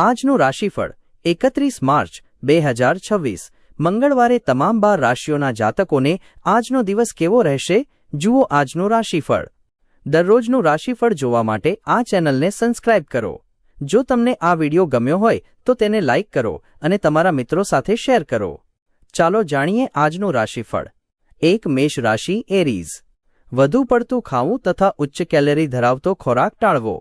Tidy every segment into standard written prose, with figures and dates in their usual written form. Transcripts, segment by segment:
આજનું રાશિફળ 31 માર્ચ 2026 મંગળવારે તમામ 12 રાશિઓના જાતકોને આજનો દિવસ કેવો રહેશે જુઓ આજનું રાશિફળ। દરરોજનું રાશિફળ જોવા માટે આ ચેનલને સબસ્ક્રાઇબ કરો। જો તમને આ વિડિયો ગમ્યો હોય તો તેને લાઇક કરો અને તમારા મિત્રો સાથે શેર કરો। ચાલો જાણીએ આજનું રાશિફળ। 1 મેષ રાશિ એરીઝ, વધુ પડતું ખાવું તથા ઉચ્ચ કેલરી ધરાવતો ખોરાક ટાળવો।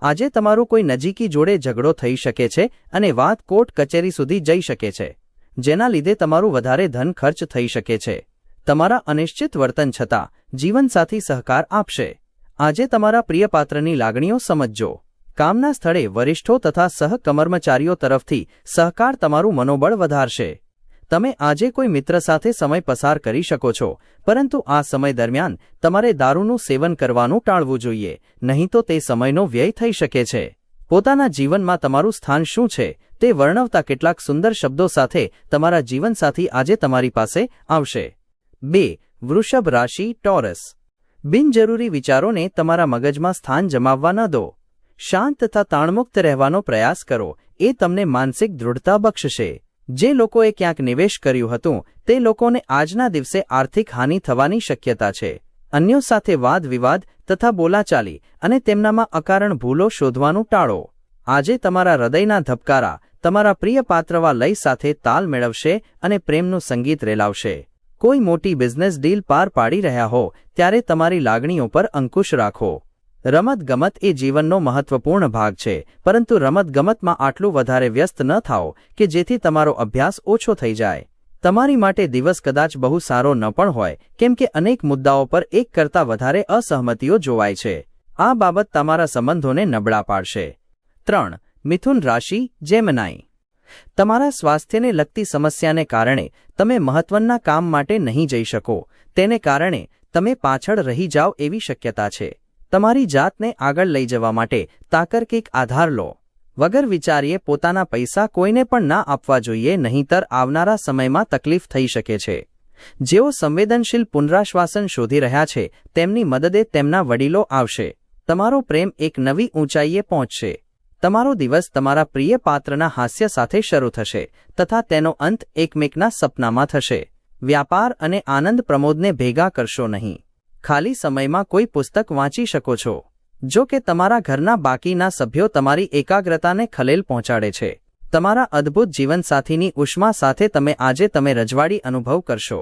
આજે તમારું કોઈ નજીકી જોડે ઝઘડો થઈ શકે છે અને વાત કોર્ટ કચેરી સુધી જઈ શકે છે, જેના લીધે તમારું વધારે ધન ખર્ચ થઈ શકે છે। તમારા અનિશ્ચિત વર્તન છતાં જીવનસાથી સહકાર આપશે। આજે તમારા પ્રિયપાત્રની લાગણીઓ સમજજો। કામના સ્થળે વરિષ્ઠો તથા સહકર્મચારીઓ તરફથી સહકાર તમારું મનોબળ વધારશે। તમે આજે કોઈ મિત્ર સાથે સમય પસાર કરી શકો છો, પરંતુ આ સમય દરમિયાન તમારે દારૂનું સેવન કરવાનું ટાળવું જોઈએ, નહીં તો તે સમયનો વ્યય થઈ શકે છે। પોતાના જીવનમાં તમારું સ્થાન શું છે તે વર્ણવતા કેટલાક સુંદર શબ્દો સાથે તમારા જીવનસાથી આજે તમારી પાસે આવશે। 2 વૃષભ રાશિ ટોરસ, બિનજરૂરી વિચારોને તમારા મગજમાં સ્થાન જમાવવા ન દો। શાંત તથા તાણમુક્ત રહેવાનો પ્રયાસ કરો, એ તમને માનસિક દૃઢતા બક્ષશે। જે લોકોએ ક્યાંક નિવેશ કર્યું હતું તે લોકોને આજના દિવસે આર્થિક હાનિ થવાની શક્યતા છે। અન્યો સાથે વાદ વિવાદ તથા બોલાચાલી અને તેમનામાં અકારણ ભૂલો શોધવાનું ટાળો। આજે તમારા હૃદયના ધબકારા તમારા પ્રિય પાત્રવા લય સાથે તાલ મેળવશે અને પ્રેમનું સંગીત રેલાવશે। કોઈ મોટી બિઝનેસ ડીલ પાર પાડી રહ્યા હો ત્યારે તમારી લાગણીઓ પર અંકુશ રાખો। રમતગમત એ જીવનનો મહત્વપૂર્ણ ભાગ છે, પરંતુ રમતગમતમાં આટલું વધારે વ્યસ્ત ન થાઓ કે જેથી તમારો અભ્યાસ ઓછો થઈ જાય। તમારી માટે દિવસ કદાચ બહુ સારો ન પણ હોય, કેમ કે અનેક મુદ્દાઓ પર એક કરતાં વધારે અસહમતિઓ જોવાય છે। આ બાબત તમારા સંબંધોને નબળા પાડશે। 3 મિથુન રાશિ જેમિનાઈ, તમારા સ્વાસ્થ્યને લગતી સમસ્યાને કારણે તમે મહત્વના કામ માટે નહીં જઈ શકો, તેને કારણે તમે પાછળ રહી જાઓ એવી શક્યતા છે। તમારી જાતને આગળ લઈ જવા માટે તાકર્કિક આધાર લો। વગર વિચારીએ પોતાના પૈસા કોઈને પણ ના આપવા જોઈએ, નહીંતર આવનારા સમયમાં તકલીફ થઈ શકે છે। જેઓ સંવેદનશીલ પુનરાશ્વાસન શોધી રહ્યા છે તેમની મદદે તેમના વડીલો આવશે। તમારો પ્રેમ એક નવી ઊંચાઈએ પહોંચશે। તમારો દિવસ તમારા પ્રિય પાત્રના હાસ્ય સાથે શરૂ થશે તથા તેનો અંત એકમેકના સપનામાં થશે। વ્યાપાર અને આનંદ પ્રમોદને ભેગા કરશો નહીં। ખાલી સમયમાં કોઈ પુસ્તક વાંચી શકો છો। જો કે તમારા ઘરના બાકીના સભ્યો તમારી એકાગ્રતાને ખલેલ પહોંચાડે છે। તમારા અદ્ભુત જીવનસાથીની ઉષ્મા સાથે તમે રજવાડી અનુભવ કરશો।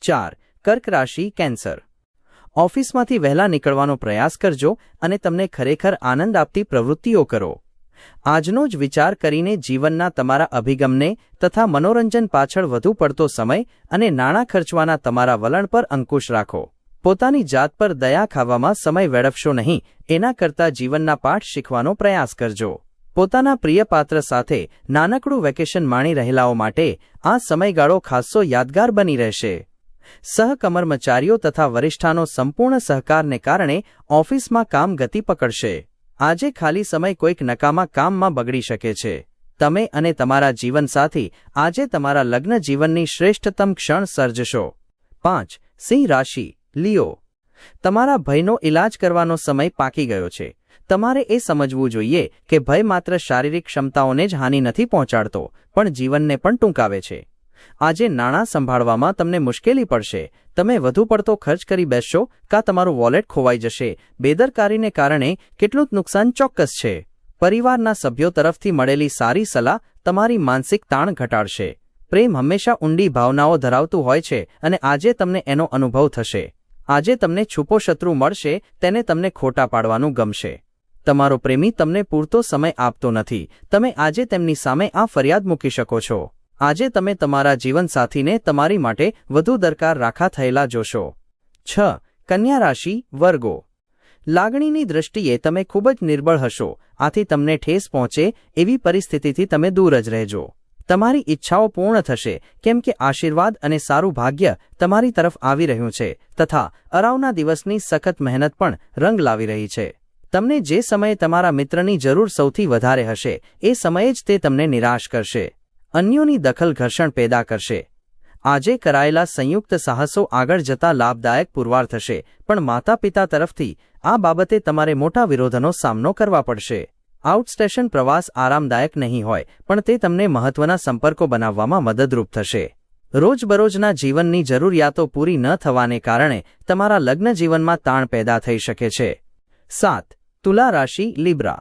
4 કર્ક રાશિ કેન્સર, ઓફિસમાંથી વહેલા નીકળવાનો પ્રયાસ કરજો અને તમને ખરેખર આનંદ આપતી પ્રવૃત્તિઓ કરો। આજનો જ વિચાર કરીને જીવનના તમારા અભિગમને તથા મનોરંજન પાછળ વધુ પડતો સમય અને નાણાં ખર્ચવાના તમારા વલણ પર અંકુશ રાખો। પોતાની જાત પર દયા ખાવામાં સમય વેડફશો નહીં, એના કરતાં જીવનના પાઠ શીખવાનો પ્રયાસ કરજો। પોતાના પ્રિય પાત્ર સાથે નાનકડું વેકેશન માણી રહેલાઓ માટે આ સમયગાળો ખાસ્સો યાદગાર બની રહેશે। સહકર્મચારીઓ તથા વરિષ્ઠાનો સંપૂર્ણ સહકારને કારણે ઓફિસમાં કામ ગતિ પકડશે। આજે ખાલી સમય કોઈક નકામા કામમાં બગડી શકે છે। તમે અને તમારા જીવનસાથી આજે તમારા લગ્ન જીવનની શ્રેષ્ઠતમ ક્ષણ સર્જશો। 5 સિંહ રાશિ લિયો, તમારા ભયનો ઇલાજ કરવાનો સમય પાકી ગયો છે। તમારે એ સમજવું જોઈએ કે ભય માત્ર શારીરિક ક્ષમતાઓને જ હાનિ નથી પહોંચાડતો, પણ જીવનને પણ ટૂંકાવે છે। આજે નાણાં સંભાળવામાં તમને મુશ્કેલી પડશે। તમે વધુ પડતો ખર્ચ કરી બેસશો કાં તમારું વોલેટ ખોવાઈ જશે। બેદરકારીને કારણે કેટલું નુકસાન ચોક્કસ છે। પરિવારના સભ્યો તરફથી મળેલી સારી સલાહ તમારી માનસિક તાણ ઘટાડશે। પ્રેમ હંમેશા ઊંડી ભાવનાઓ ધરાવતું હોય છે અને આજે તમને એનો અનુભવ થશે। આજે તમને છુપો શત્રુ મળશે, તેને તમને ખોટા પાડવાનું ગમશે। તમારો પ્રેમી તમને પૂરતો સમય આપતો નથી, તમે આજે તેમની સામે આ ફરિયાદ મૂકી શકો છો। આજે તમે તમારા જીવનસાથીને તમારી માટે વધુ દરકાર રાખા થયેલા જોશો। 6 કન્યા રાશિ વર્ગો, લાગણીની દૃષ્ટિએ તમે ખૂબ જ નિર્બળ હશો, આથી તમને ઠેસ પહોંચે એવી પરિસ્થિતિથી તમે દૂર જ રહેજો। તમારી ઈચ્છાઓ પૂર્ણ થશે, કેમ કે આશીર્વાદ અને સારું ભાગ્ય તમારી તરફ આવી રહ્યું છે તથા અરાવના દિવસની સખત મહેનત પણ રંગ લાવી રહી છે। તમને જે સમયે તમારા મિત્રની જરૂર સૌથી વધારે હશે એ સમયે જ તે તમને નિરાશ કરશે। અન્યોની દખલ ઘર્ષણ પેદા કરશે। આજે કરાયેલા સંયુક્ત સાહસો આગળ જતા લાભદાયક પુરવાર થશે, પણ માતા પિતા તરફથી આ બાબતે તમારે મોટા વિરોધનો સામનો કરવા પડશે। આઉટસ્ટેશન પ્રવાસ આરામદાયક નહીં હોય, પણ તે તમને મહત્વના સંપર્કો બનાવવામાં મદદરૂપ થશે. રોજબરોજના જીવનની જરૂરિયાતો પૂરી ન થવાને કારણે તમારા લગ્ન જીવનમાં તાણ પેદા થઈ શકે છે. 7. તુલા રાશિ લિબ્રા.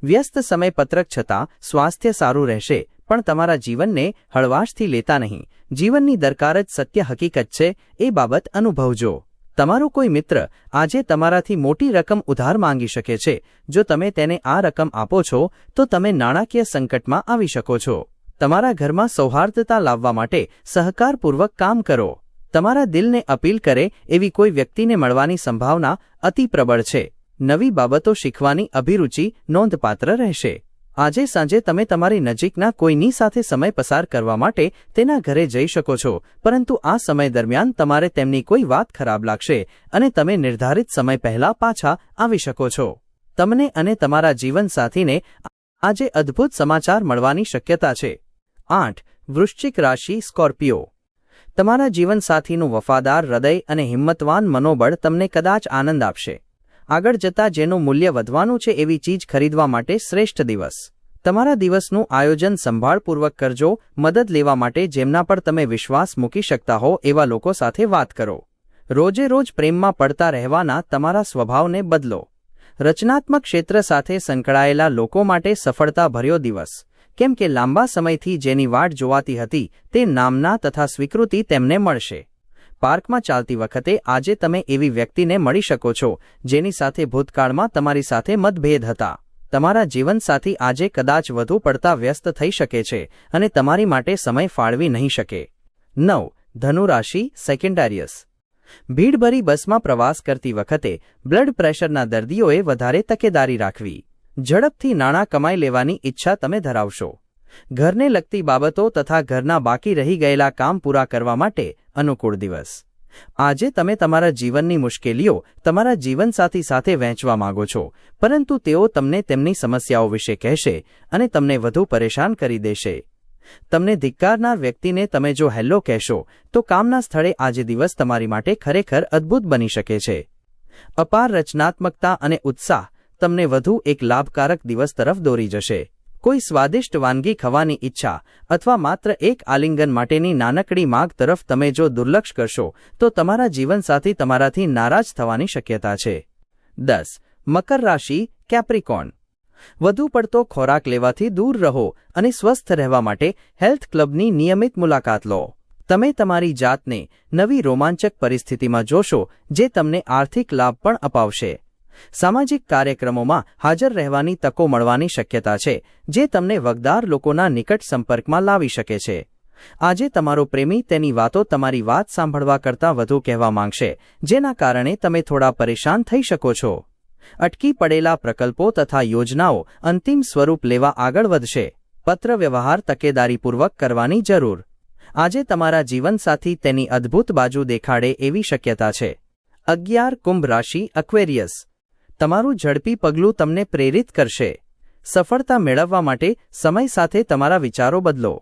વ્યસ્ત સમયપત્રક છતાં સ્વાસ્થ્ય સારું રહેશે, પણ તમારા જીવનને હળવાશથી લેતા નહીં. જીવનની દરકાર જ સત્ય હકીકત છે, એ બાબત અનુભવજો. તમારો કોઈ મિત્ર આજે તમારાથી મોટી રકમ ઉધાર માંગી શકે છે. જો તમે તેને આ રકમ આપો છો તો તમે નાણાકીય સંકટમાં આવી શકો છો. તમારા ઘરમાં સૌહાર્દતા લાવવા માટે સહકારપૂર્વક કામ કરો. તમારા દિલને અપીલ કરે એવી કોઈ વ્યક્તિને મળવાની સંભાવના અતિ પ્રબળ છે. નવી બાબતો શીખવાની અભિરુચિ નોંધપાત્ર રહેશે. આજે સાંજે તમે તમારી નજીકના કોઈની સાથે સમય પસાર કરવા માટે તેના ઘરે જઈ શકો છો, પરંતુ આ સમય દરમિયાન તમારે તેમની કોઈ વાત ખરાબ લાગશે અને તમે નિર્ધારિત સમય પહેલાં પાછા આવી શકો છો. તમને અને તમારા જીવનસાથીને આજે અદ્ભુત સમાચાર મળવાની શક્યતા છે. 8. વૃશ્ચિક રાશિ સ્કોર્પિયો. તમારા જીવનસાથીનું વફાદાર હૃદય અને હિંમતવાન મનોબળ તમને કદાચ આનંદ આપશે. આગળ જતાં જેનું મૂલ્ય વધવાનું છે એવી ચીજ ખરીદવા માટે શ્રેષ્ઠ દિવસ. તમારા દિવસનું આયોજન સંભાળપૂર્વક કરજો. મદદ લેવા માટે જેમના પર તમે વિશ્વાસ મૂકી શકતા હો એવા લોકો સાથે વાત કરો. રોજે રોજ પ્રેમમાં પડતા રહેવાના તમારા સ્વભાવને બદલો. રચનાત્મક ક્ષેત્ર સાથે સંકળાયેલા લોકો માટે સફળતાભર્યો દિવસ, કેમ કે લાંબા સમયથી જેની વાટ જોવાતી હતી તે નામના તથા સ્વીકૃતિ તેમને મળશે. પાર્કમાં ચાલતી વખતે આજે તમે એવી વ્યક્તિને મળી શકો છો જેની સાથે ભૂતકાળમાં તમારી સાથે મતભેદ હતા. તમારા જીવનસાથી આજે કદાચ વધુ પડતા વ્યસ્ત થઈ શકે છે અને તમારી માટે સમય ફાળવી નહીં શકે. 9. ધનુ રાશિ સેકન્ડારિયસ. ભીડભરી બસમાં પ્રવાસ કરતી વખતે બ્લડ પ્રેશરના દર્દીઓએ વધારે તકેદારી રાખવી. ઝડપથી નાણાં કમાઈ લેવાની ઈચ્છા તમે ધરાવશો. ઘરને લગતી બાબતો તથા ઘરના બાકી રહી ગયેલા કામ પૂરા કરવા માટે અનુકૂળ દિવસ. આજે તમે તમારા જીવનની મુશ્કેલીઓ તમારા જીવનસાથી સાથે વહેંચવા માંગો છો, પરંતુ તેઓ તમને તેમની સમસ્યાઓ વિશે કહેશે અને તમને વધુ પરેશાન કરી દેશે. તમને ધિક્કારનાર વ્યક્તિને તમે જો હેલ્લો કહેશો તો કામના સ્થળે આજે દિવસ તમારી માટે ખરેખર અદ્ભુત બની શકે છે. અપાર રચનાત્મકતા અને ઉત્સાહ તમને વધુ એક લાભકારક દિવસ તરફ દોરી જશે. કોઈ સ્વાદિષ્ટ વાનગી ખાવાની ઈચ્છા અથવા માત્ર એક આલિંગન માટેની નાનકડી માગ તરફ તમે જો દુર્લક્ષ કરશો તો તમારા જીવનસાથી તમારાથી નારાજ થવાની શક્યતા છે. 10. મકર રાશિ કેપ્રિકોર્ન. વધુ પડતો ખોરાક લેવાથી દૂર રહો અને સ્વસ્થ રહેવા માટે હેલ્થ ક્લબની નિયમિત મુલાકાત લો. તમે તમારી જાતને નવી રોમાંચક પરિસ્થિતિમાં જોશો જે તમને આર્થિક લાભ પણ અપાવશે. સામાજિક કાર્યક્રમોમાં હાજર રહેવાની તકો મળવાની શક્યતા છે જે તમને વગદાર લોકોના નિકટ સંપર્કમાં લાવી શકે છે. આજે તમારો પ્રેમી તેની વાતો તમારી વાત સાંભળવા કરતાં વધુ કહેવા માંગશે, જેના કારણે તમે થોડા પરેશાન થઈ શકો છો. અટકી પડેલા પ્રકલ્પો તથા યોજનાઓ અંતિમ સ્વરૂપ લેવા આગળ વધશે. પત્ર વ્યવહાર તકેદારીપૂર્વક કરવાની જરૂર. આજે તમારા જીવનસાથી તેની અદ્ભુત બાજુ દેખાડે એવી શક્યતા છે. 11. કુંભ રાશિ એક્વેરિયસ. તમારું ઝડપી પગલું તમને પ્રેરિત કરશે. સફળતા મેળવવા માટે સમય સાથે તમારા વિચારો બદલો.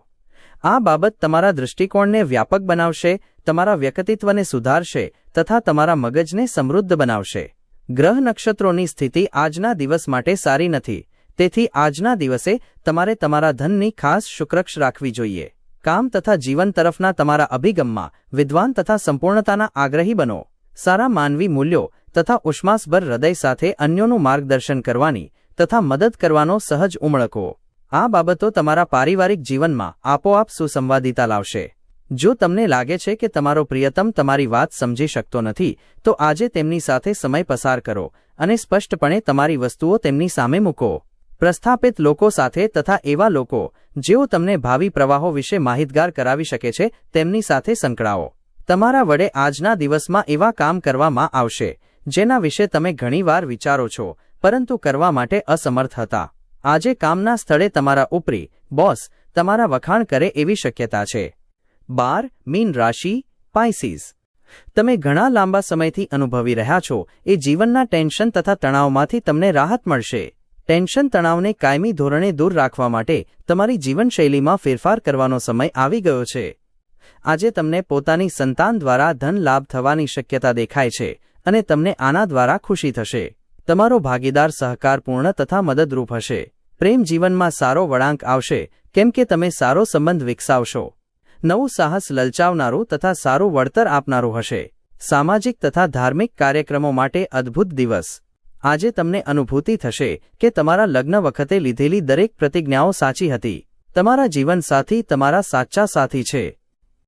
આ બાબત તમારા દૃષ્ટિકોણને વ્યાપક બનાવશે, તમારા વ્યક્તિત્વને સુધારશે તથા તમારા મગજને સમૃદ્ધ બનાવશે. ગ્રહ નક્ષત્રોની સ્થિતિ આજના દિવસ માટે સારી નથી, તેથી આજના દિવસે તમારે તમારા ધનની ખાસ શુક્રક્ષ રાખવી જોઈએ. કામ તથા જીવન તરફના તમારા અભિગમમાં વિદ્વાન તથા સંપૂર્ણતાના આગ્રહી બનો. સારા માનવી મૂલ્યો તથા ઉષ્માસભર હૃદય સાથે અન્યોનું માર્ગદર્શન કરવાની તથા મદદ કરવાનો સહજ ઉમળકો. આ બાબતો તમારા પારિવારિક જીવનમાં આપોઆપ સુસંવાદિતા લાવશે. જો તમને લાગે છે કે તમારો પ્રિયતમ તમારી વાત સમજી શકતો નથી, તો આજે તેમની સાથે સમય પસાર કરો અને સ્પષ્ટપણે તમારી વસ્તુઓ તેમની સામે મૂકો. પ્રસ્થાપિત લોકો સાથે તથા એવા લોકો જેઓ તમને ભાવિ પ્રવાહો વિશે માહિતગાર કરાવી શકે છે તેમની સાથે સંકળાવો. તમારા વડે આજના દિવસમાં એવા કામ કરવામાં આવશે જેના વિશે તમે ઘણીવાર વિચારો છો પરંતુ કરવા માટે અસમર્થ હતા. આજે કામના સ્થળે તમારા ઉપરી બોસ તમારા વખાણ કરે એવી શક્યતા છે. 12. મીન રાશિ પાઇસીસ. તમે ઘણા લાંબા સમયથી અનુભવી રહ્યા છો એ જીવનના ટેન્શન તથા તણાવમાંથી તમને રાહત મળશે. ટેન્શન તણાવને કાયમી ધોરણે દૂર રાખવા માટે તમારી જીવનશૈલીમાં ફેરફાર કરવાનો સમય આવી ગયો છે. આજે તમને પોતાની સંતાન દ્વારા ધન લાભ થવાની શક્યતા દેખાય છે અને તમને આના દ્વારા ખુશી થશે. તમારો ભાગીદાર સહકારપૂર્ણ તથા મદદરૂપ હશે. પ્રેમ જીવનમાં સારો વળાંક આવશે કેમ કે તમે સારો સંબંધ વિકસાવશો. નવું સાહસ લલચાવનારું તથા સારું વળતર આપનારું હશે. સામાજિક તથા ધાર્મિક કાર્યક્રમો માટે અદ્ભુત દિવસ. આજે તમને અનુભૂતિ થશે કે તમારા લગ્ન વખતે લીધેલી દરેક પ્રતિજ્ઞાઓ સાચી હતી. તમારા જીવનસાથી તમારા સાચા સાથી છે.